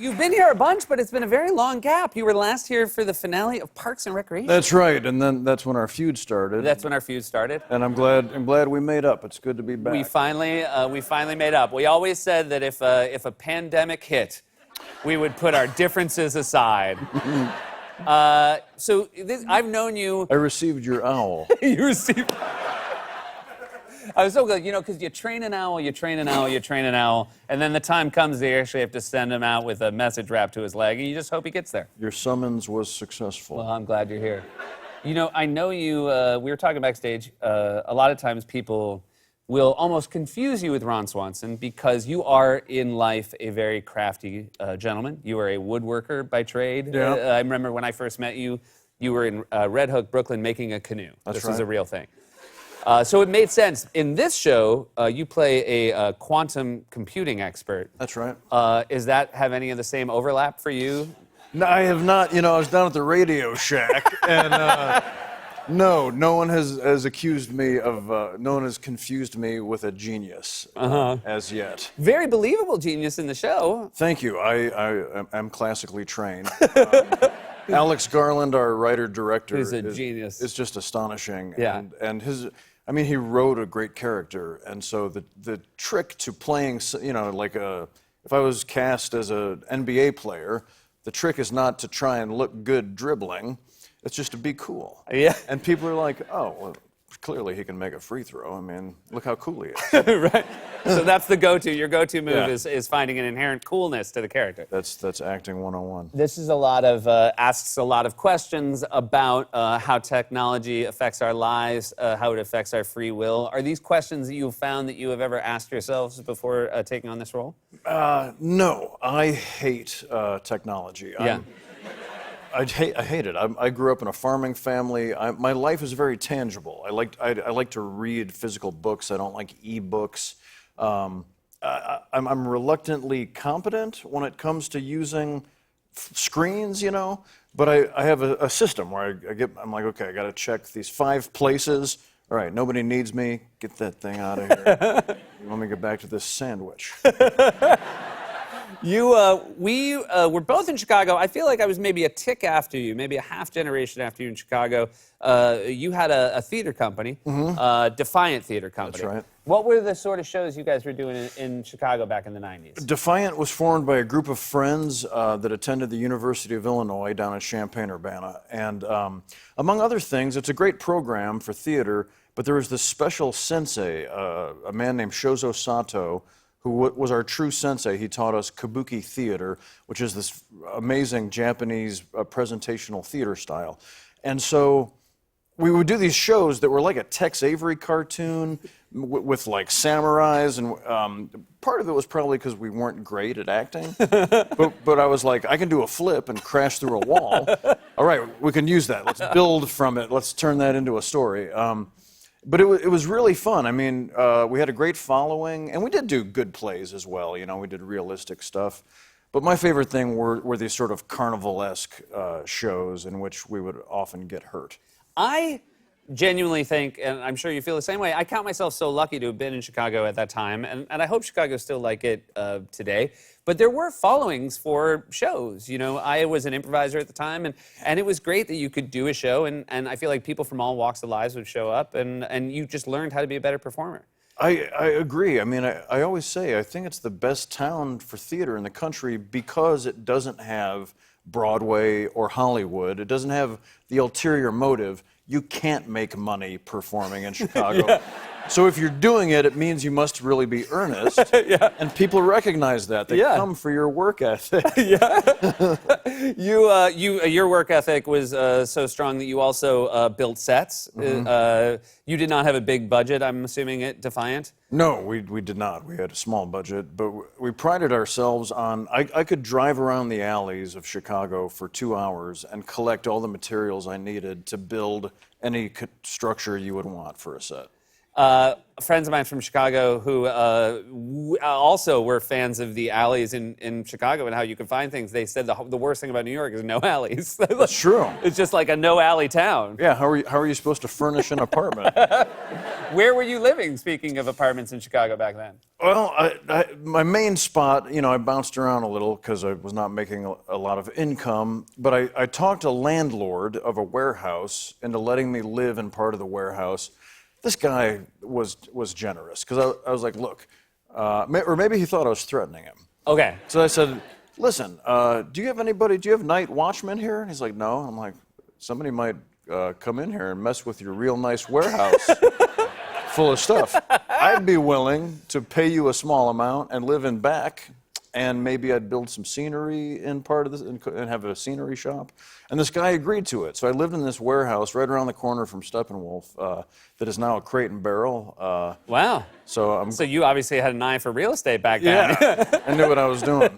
You've been here a bunch, but it's been a very long gap. You were last here for the finale of Parks and Recreation. That's right, and then that's when our feud started. That's when our feud started. And I'm glad we made up. It's good to be back. We finally made up. We always said that if a pandemic hit, we would put our differences aside. I've known you. I received your owl. You received. I was so glad, because you train an owl, and then the time comes they actually have to send him out with a message wrapped to his leg, and you just hope he gets there. Your summons was successful. Well, I'm glad you're here. I know you, we were talking backstage, a lot of times people will almost confuse you with Ron Swanson because you are in life a very crafty gentleman. You are a woodworker by trade. Yeah. I remember when I first met you, you were in Red Hook, Brooklyn, making a canoe. This is a real thing. So it made sense. In this show, you play a quantum computing expert. That's right. Is that have any of the same overlap for you? No, I have not. I was down at the Radio Shack, and no one has accused me of, no one has confused me with a genius as yet. Very believable genius in the show. Thank you. I'm classically trained. Alex Garland, our writer-director, is a genius. It's just astonishing. Yeah. And he wrote a great character, and so the trick to playing, if I was cast as an NBA player, the trick is not to try and look good dribbling, it's just to be cool. Yeah. And people are like, oh, well, clearly he can make a free throw. I mean, look how cool he is. Right. So that's the go-to. Your go-to move Yeah. is finding an inherent coolness to the character. That's acting 101. This is asks a lot of questions about how technology affects our lives, how it affects our free will. Are these questions that you've found that you have ever asked yourselves before taking on this role? No, I hate technology. Yeah. I hate it. I grew up in a farming family. My life is very tangible. I like to read physical books. I don't like e-books. I'm reluctantly competent when it comes to using screens, but I have a system where I'm like, okay, I got to check these 5 places. All right, nobody needs me. Get that thing out of here. You want me to get back to this sandwich? We were both in Chicago. I feel like I was maybe a tick after you, maybe a half generation after you in Chicago. You had a theater company, Defiant Theater Company. That's right. What were the sort of shows you guys were doing in Chicago back in the 90s? Defiant was formed by a group of friends that attended the University of Illinois down in Champaign-Urbana. And among other things, it's a great program for theater, but there was this special sensei, a man named Shozo Sato, who was our true sensei. He taught us kabuki theater, which is this amazing Japanese presentational theater style. And so we would do these shows that were like a Tex Avery cartoon with like samurais, and part of it was probably because we weren't great at acting. but I was like, I can do a flip and crash through a wall. All right, we can use that. Let's build from it. Let's turn that into a story. But it was really fun. I mean, we had a great following, and we did do good plays as well. We did realistic stuff. But my favorite thing were these sort of carnival-esque shows in which we would often get hurt. I genuinely think, and I'm sure you feel the same way, I count myself so lucky to have been in Chicago at that time, and I hope Chicago's still like it today. But there were followings for shows. I was an improviser at the time, and it was great that you could do a show, and I feel like people from all walks of lives would show up, and you just learned how to be a better performer. I agree. I mean, I always say I think it's the best town for theater in the country because it doesn't have Broadway or Hollywood. It doesn't have the ulterior motive. You can't make money performing in Chicago. Yeah. So if you're doing it, it means you must really be earnest. Yeah. And people recognize that. They come for your work ethic. Your work ethic was so strong that you also built sets. You did not have a big budget, I'm assuming, at Defiant? No, we did not. We had a small budget, but we prided ourselves on, I could drive around the alleys of Chicago for 2 hours and collect all the materials I needed to build any structure you would want for a set. Friends of mine from Chicago who also were fans of the alleys in Chicago and how you can find things. They said the worst thing about New York is no alleys. That's true. It's just like a no alley town. Yeah, how are you supposed to furnish an apartment? Where were you living, speaking of apartments in Chicago back then? Well, my main spot, I bounced around a little because I was not making a lot of income, but I talked a landlord of a warehouse into letting me live in part of the warehouse. This guy was generous because I was like, look, or maybe he thought I was threatening him. Okay. So I said, listen, do you have night watchmen here? And he's like, no. I'm like, somebody might come in here and mess with your real nice warehouse full of stuff. I'd be willing to pay you a small amount and live in back, and maybe I'd build some scenery in part of this and have a scenery shop. And this guy agreed to it. So I lived in this warehouse right around the corner from Steppenwolf that is now a Crate and Barrel. Wow. So So you obviously had an eye for real estate back then. yeah, I knew what I was doing.